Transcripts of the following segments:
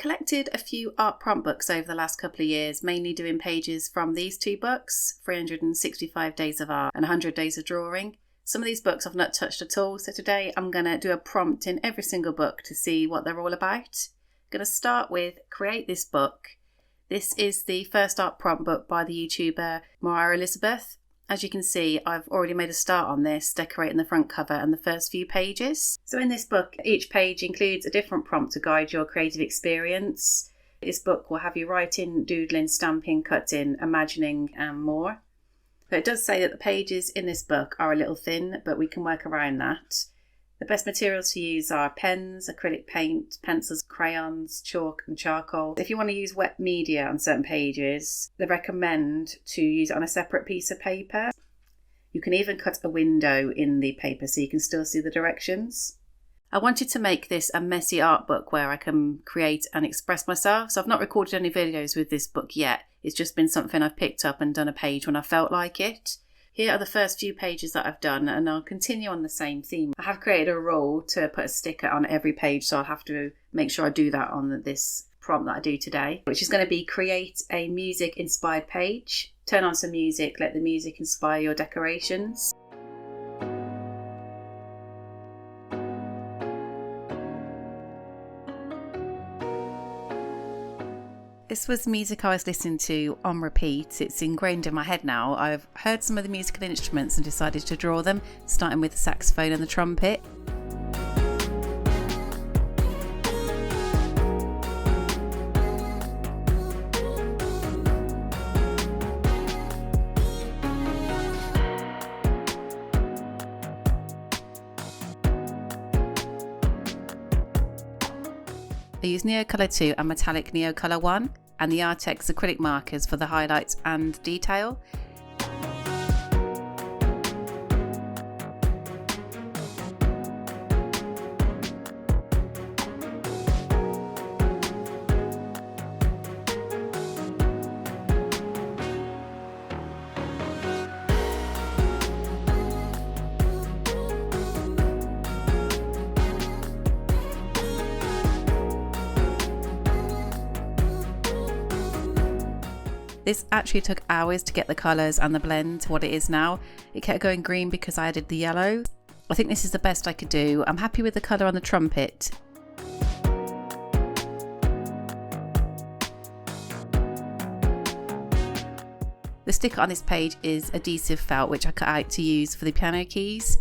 collected a few art prompt books over the last couple of years, mainly doing pages from these two books, 365 Days of Art and 100 Days of Drawing. Some of these books I've not touched at all, so today I'm going to do a prompt in every single book to see what they're all about. I'm going to start with Create This Book. This is the first art prompt book by the YouTuber Moira Elizabeth. As you can see, I've already made a start on this, decorating the front cover and the first few pages. So in this book, each page includes a different prompt to guide your creative experience. This book will have you writing, doodling, stamping, cutting, imagining and more. So it does say that the pages in this book are a little thin, but we can work around that. The best materials to use are pens, acrylic paint, pencils, crayons, chalk and charcoal. If you want to use wet media on certain pages, they recommend to use it on a separate piece of paper. You can even cut a window in the paper so you can still see the directions. I wanted to make this a messy art book where I can create and express myself, so I've not recorded any videos with this book yet. It's just been something I've picked up and done a page when I felt like it. Here are the first few pages that I've done, and I'll continue on the same theme. I have created a rule to put a sticker on every page, so I'll have to make sure I do that on this prompt that I do today, which is going to be create a music inspired page. Turn on some music, let the music inspire your decorations. This was music I was listening to on repeat. It's ingrained in my head now. I've heard some of the musical instruments and decided to draw them, starting with the saxophone and the trumpet. I use NEOCOLOR 2 and metallic NEOCOLOR 1 and the ARRTX acrylic markers for the highlights and detail. This actually took hours to get the colours and the blend to what it is now. It kept going green because I added the yellow. I think this is the best I could do. I'm happy with the colour on the trumpet. The sticker on this page is adhesive felt, which I cut out to use for the piano keys.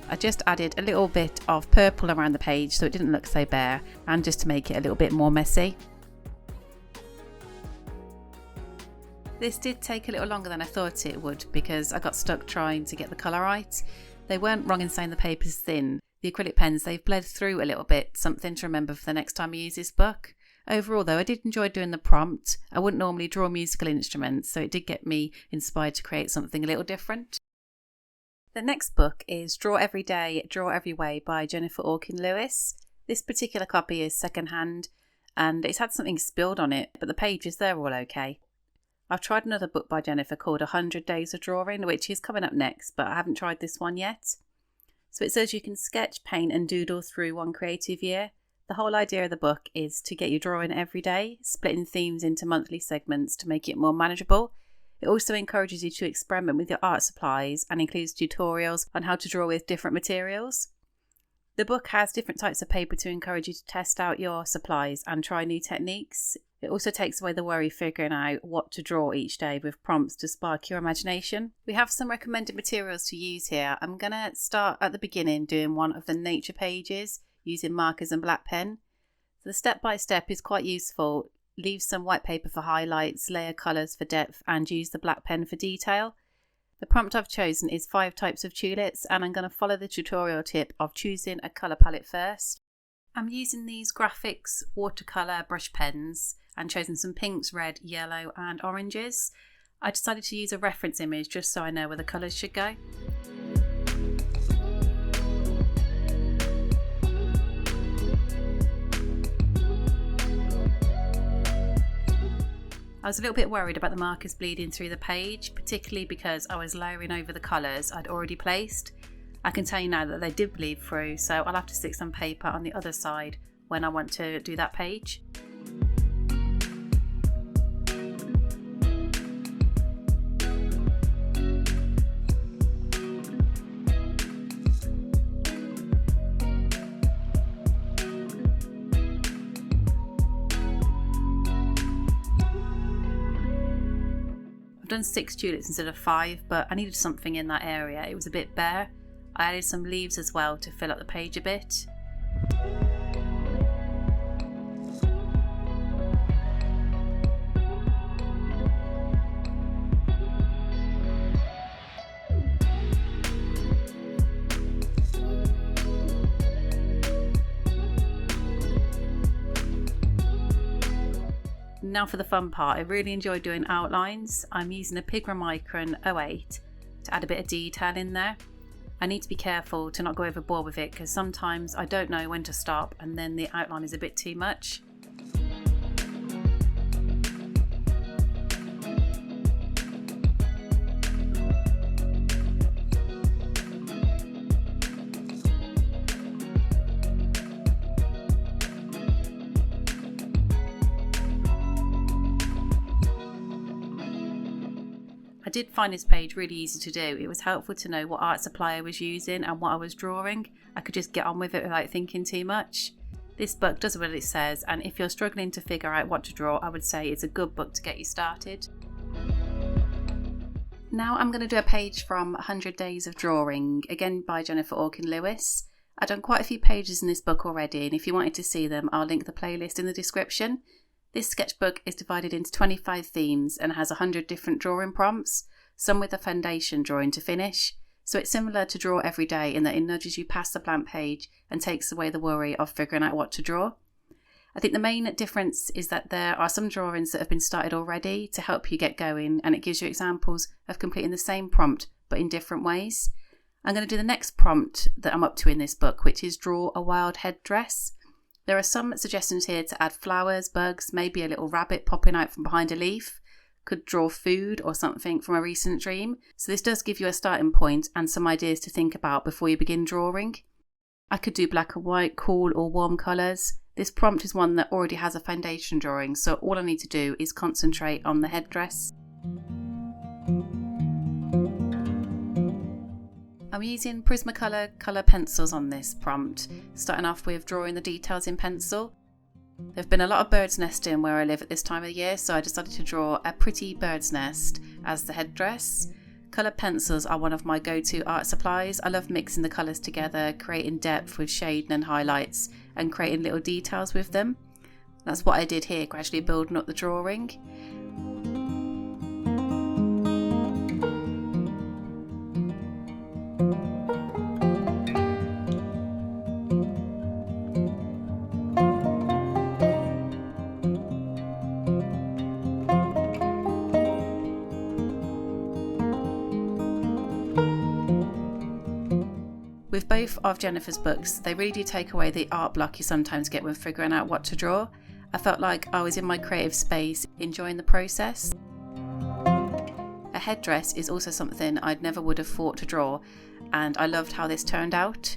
I just added a little bit of purple around the page so it didn't look so bare, and just to make it a little bit more messy. This did take a little longer than I thought it would because I got stuck trying to get the colour right. They weren't wrong in saying the paper's thin. The acrylic pens, they've bled through a little bit, something to remember for the next time I use this book. Overall though, I did enjoy doing the prompt. I wouldn't normally draw musical instruments, so it did get me inspired to create something a little different. The next book is Draw Every Day, Draw Every Way by Jennifer Orkin Lewis. This particular copy is secondhand and it's had something spilled on it, but the pages, they're all okay. I've tried another book by Jennifer called 100 Days of Drawing, which is coming up next, but I haven't tried this one yet. So it says you can sketch, paint and doodle through one creative year. The whole idea of the book is to get you drawing every day, splitting themes into monthly segments to make it more manageable. It also encourages you to experiment with your art supplies and includes tutorials on how to draw with different materials. The book has different types of paper to encourage you to test out your supplies and try new techniques. It also takes away the worry figuring out what to draw each day with prompts to spark your imagination. We have some recommended materials to use here. I'm going to start at the beginning doing one of the nature pages using markers and black pen. So the step-by-step is quite useful. Leave some white paper for highlights, layer colours for depth and use the black pen for detail. The prompt I've chosen is 5 types of tulips and I'm going to follow the tutorial tip of choosing a colour palette first. I'm using these graphics watercolour brush pens and chosen some pinks, red, yellow and oranges. I decided to use a reference image just so I know where the colours should go. I was a little bit worried about the markers bleeding through the page, particularly because I was layering over the colours I'd already placed. I can tell you now that they did bleed through, so I'll have to stick some paper on the other side when I want to do that page. I've done 6 tulips instead of 5, but I needed something in that area. It was a bit bare. I added some leaves as well to fill up the page a bit. Now for the fun part. I really enjoy doing outlines. I'm using a PIGMA MICRON 08 to add a bit of detail in there. I need to be careful to not go overboard with it because sometimes I don't know when to stop and then the outline is a bit too much. I did find this page really easy to do. It was helpful to know what art supply I was using and what I was drawing. I could just get on with it without thinking too much. This book does what it says, and if you're struggling to figure out what to draw, I would say it's a good book to get you started. Now I'm going to do a page from 100 Days of Drawing, again by Jennifer Orkin-Lewis. I've done quite a few pages in this book already, and if you wanted to see them, I'll link the playlist in the description. This sketchbook is divided into 25 themes and has 100 different drawing prompts, some with a foundation drawing to finish. So it's similar to Draw Every Day in that it nudges you past the blank page and takes away the worry of figuring out what to draw. I think the main difference is that there are some drawings that have been started already to help you get going, and it gives you examples of completing the same prompt but in different ways. I'm going to do the next prompt that I'm up to in this book, which is Draw a Wild Headdress. There are some suggestions here to add flowers, bugs, maybe a little rabbit popping out from behind a leaf. Could draw food or something from a recent dream. So this does give you a starting point and some ideas to think about before you begin drawing. I could do black and white, cool or warm colours. This prompt is one that already has a foundation drawing, so all I need to do is concentrate on the headdress. I'm using PRISMACOLOR colour pencils on this prompt, starting off with drawing the details in pencil. There have been a lot of birds nesting where I live at this time of the year, so I decided to draw a pretty bird's nest as the headdress. Colour pencils are one of my go-to art supplies. I love mixing the colours together, creating depth with shading and highlights, and creating little details with them. That's what I did here, gradually building up the drawing. With both of Jennifer's books, they really do take away the art block you sometimes get when figuring out what to draw. I felt like I was in my creative space, enjoying the process. A headdress is also something I'd never would have thought to draw, and I loved how this turned out.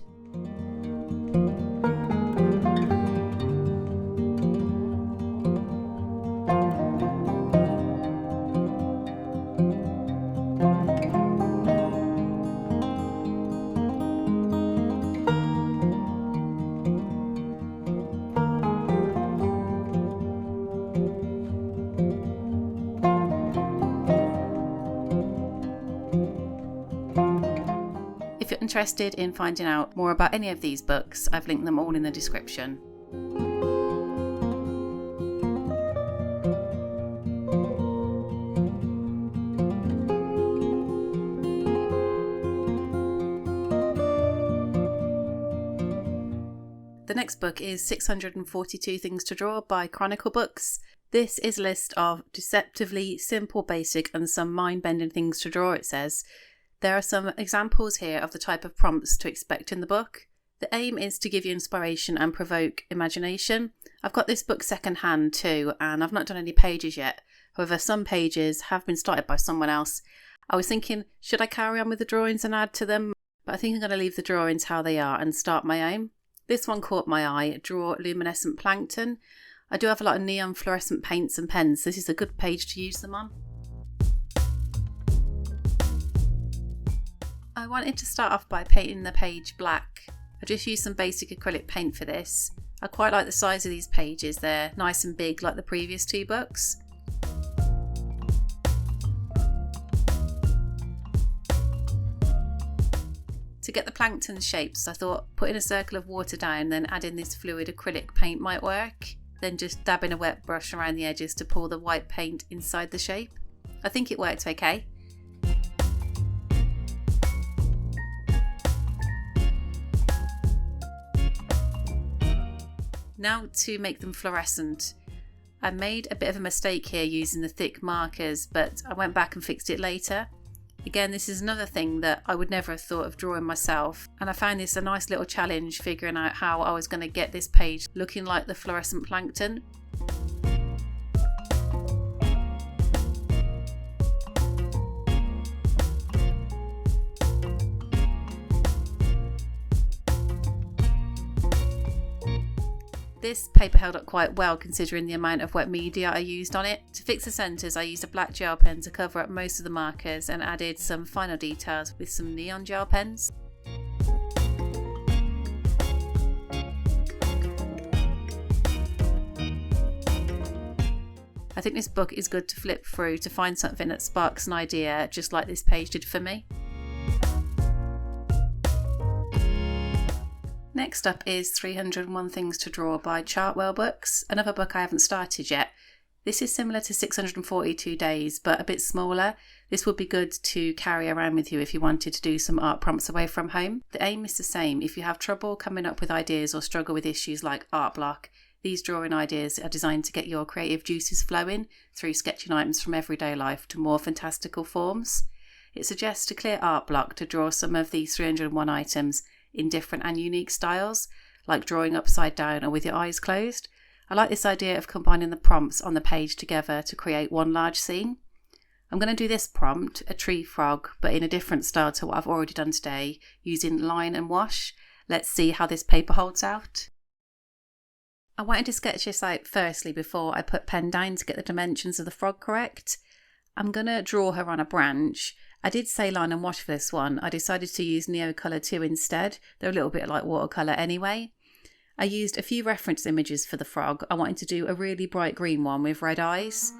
If you're interested in finding out more about any of these books, I've linked them all in the description. The next book is 642 Things to Draw by Chronicle Books. This is a list of deceptively simple, basic and some mind-bending things to draw, it says. There are some examples here of the type of prompts to expect in the book. The aim is to give you inspiration and provoke imagination. I've got this book second hand too, and I've not done any pages yet. However, some pages have been started by someone else. I was thinking, should I carry on with the drawings and add to them? But I think I'm going to leave the drawings how they are and start my own. This one caught my eye, draw luminescent plankton. I do have a lot of neon fluorescent paints and pens. This is a good page to use them on. I wanted to start off by painting the page black. I just used some basic acrylic paint for this. I quite like the size of these pages, they're nice and big like the previous two books. To get the plankton shapes, I thought putting a circle of water down, then adding this fluid acrylic paint might work. Then just dabbing a wet brush around the edges to pour the white paint inside the shape. I think it worked okay. Now to make them fluorescent. I made a bit of a mistake here using the thick markers, but I went back and fixed it later. Again, this is another thing that I would never have thought of drawing myself, and I found this a nice little challenge figuring out how I was going to get this page looking like the fluorescent plankton. This paper held up quite well considering the amount of wet media I used on it. To fix the centres, I used a black gel pen to cover up most of the markers and added some final details with some neon gel pens. I think this book is good to flip through to find something that sparks an idea, just like this page did for me. Next up is 301 Things to Draw by Chartwell Books, another book I haven't started yet. This is similar to 642 Days, but a bit smaller. This would be good to carry around with you if you wanted to do some art prompts away from home. The aim is the same. If you have trouble coming up with ideas or struggle with issues like art block, these drawing ideas are designed to get your creative juices flowing through sketching items from everyday life to more fantastical forms. It suggests a clear art block to draw some of these 301 items in different and unique styles, like drawing upside down or with your eyes closed. I like this idea of combining the prompts on the page together to create one large scene. I'm going to do this prompt, a tree frog, but in a different style to what I've already done today, using line and wash. Let's see how this paper holds out. I wanted to sketch this out firstly before I put pen down to get the dimensions of the frog correct. I'm going to draw her on a branch. I did say line and wash for this one. I decided to use NEOCOLOR 2 instead. They're a little bit like watercolour anyway. I used a few reference images for the frog. I wanted to do a really bright green one with red eyes.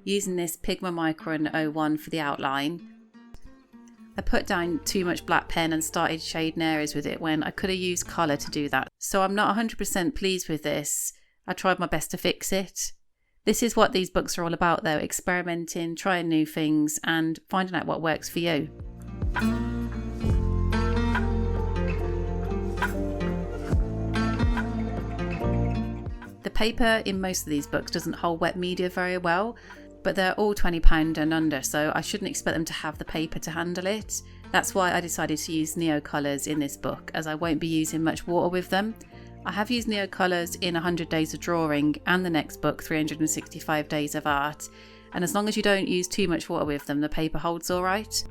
Using this PIGMA MICRON 01 for the outline. I put down too much black pen and started shading areas with it when I could have used colour to do that. So I'm not 100% pleased with this. I tried my best to fix it. This is what these books are all about though, experimenting, trying new things and finding out what works for you. The paper in most of these books doesn't hold wet media very well, but they're all £20 and under, so I shouldn't expect them to have the paper to handle it. That's why I decided to use NeoColors in this book, as I won't be using much water with them. I have used NeoColors in 100 Days of Drawing and the next book, 365 Days of Art, and as long as you don't use too much water with them, the paper holds alright.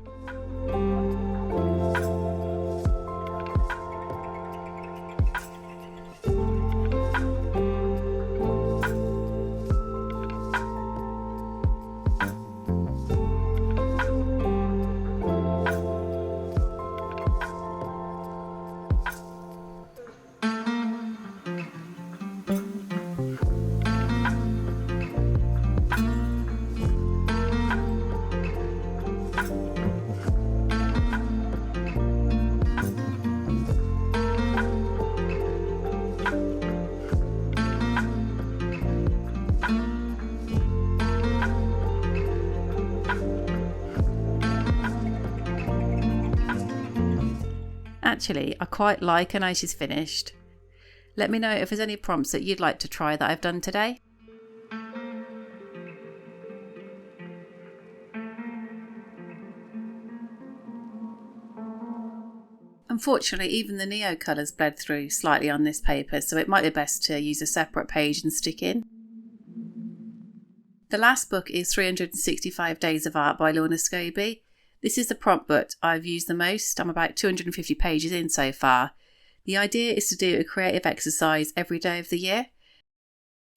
Actually, I quite like how nice she's finished. Let me know if there's any prompts that you'd like to try that I've done today. Unfortunately, even the NEOCOLOR's bled through slightly on this paper, so it might be best to use a separate page and stick in. The last book is 365 Days of Art by Lorna Scobie. This is the prompt book I've used the most. I'm about 250 pages in so far. The idea is to do a creative exercise every day of the year.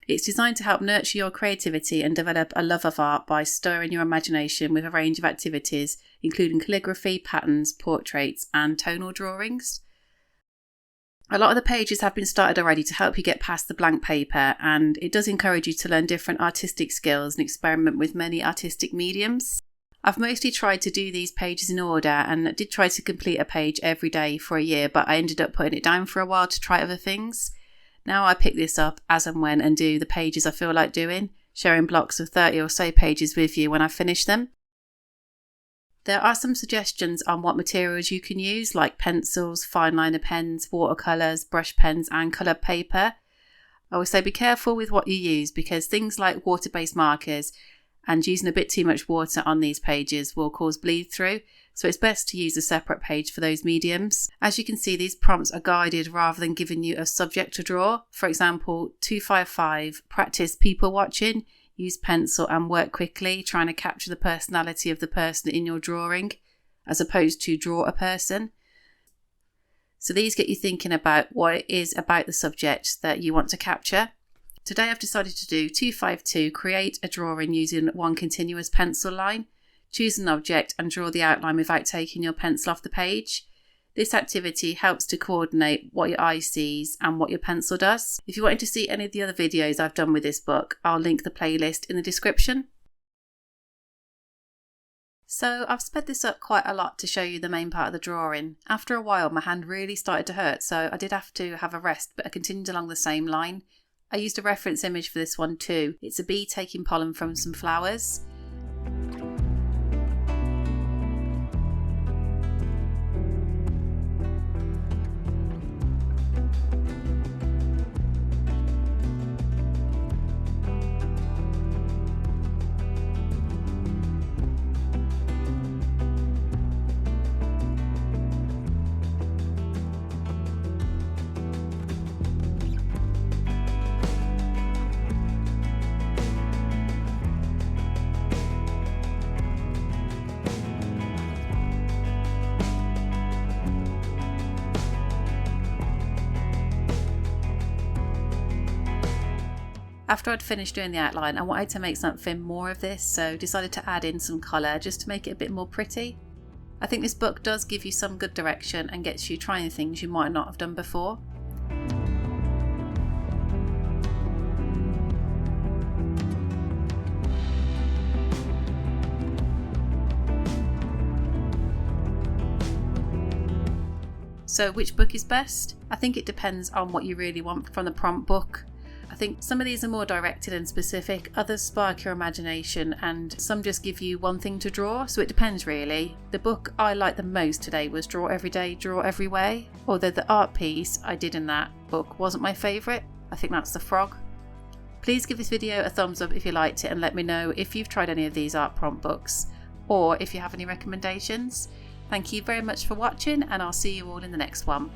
It's designed to help nurture your creativity and develop a love of art by stirring your imagination with a range of activities, including calligraphy, patterns, portraits, and tonal drawings. A lot of the pages have been started already to help you get past the blank paper, and it does encourage you to learn different artistic skills and experiment with many artistic mediums. I've mostly tried to do these pages in order and did try to complete a page every day for a year, but I ended up putting it down for a while to try other things. Now I pick this up as and when and do the pages I feel like doing, sharing blocks of 30 or so pages with you when I finish them. There are some suggestions on what materials you can use, like pencils, fine liner pens, watercolours, brush pens and coloured paper. I would say be careful with what you use, because things like water-based markers and using a bit too much water on these pages will cause bleed through, so it's best to use a separate page for those mediums. As you can see, these prompts are guided rather than giving you a subject to draw. For example, 255, practice people watching, use pencil and work quickly, trying to capture the personality of the person in your drawing, as opposed to draw a person. So these get you thinking about what it is about the subject that you want to capture. Today I've decided to do 252, create a drawing using one continuous pencil line. Choose an object and draw the outline without taking your pencil off the page. This activity helps to coordinate what your eye sees and what your pencil does. If you wanted to see any of the other videos I've done with this book, I'll link the playlist in the description. So I've sped this up quite a lot to show you the main part of the drawing. After a while my hand really started to hurt, so I did have to have a rest, but I continued along the same line. I used a reference image for this one too. It's a bee taking pollen from some flowers. After I'd finished doing the outline, I wanted to make something more of this, so decided to add in some colour just to make it a bit more pretty. I think this book does give you some good direction and gets you trying things you might not have done before. So which book is best? I think it depends on what you really want from the prompt book. I think some of these are more directed and specific, others spark your imagination, and some just give you one thing to draw, so it depends really. The book I liked the most today was Draw Every Day, Draw Every Way, although the art piece I did in that book wasn't my favourite. I think that's the frog. Please give this video a thumbs up if you liked it and let me know if you've tried any of these art prompt books, or if you have any recommendations. Thank you very much for watching, and I'll see you all in the next one.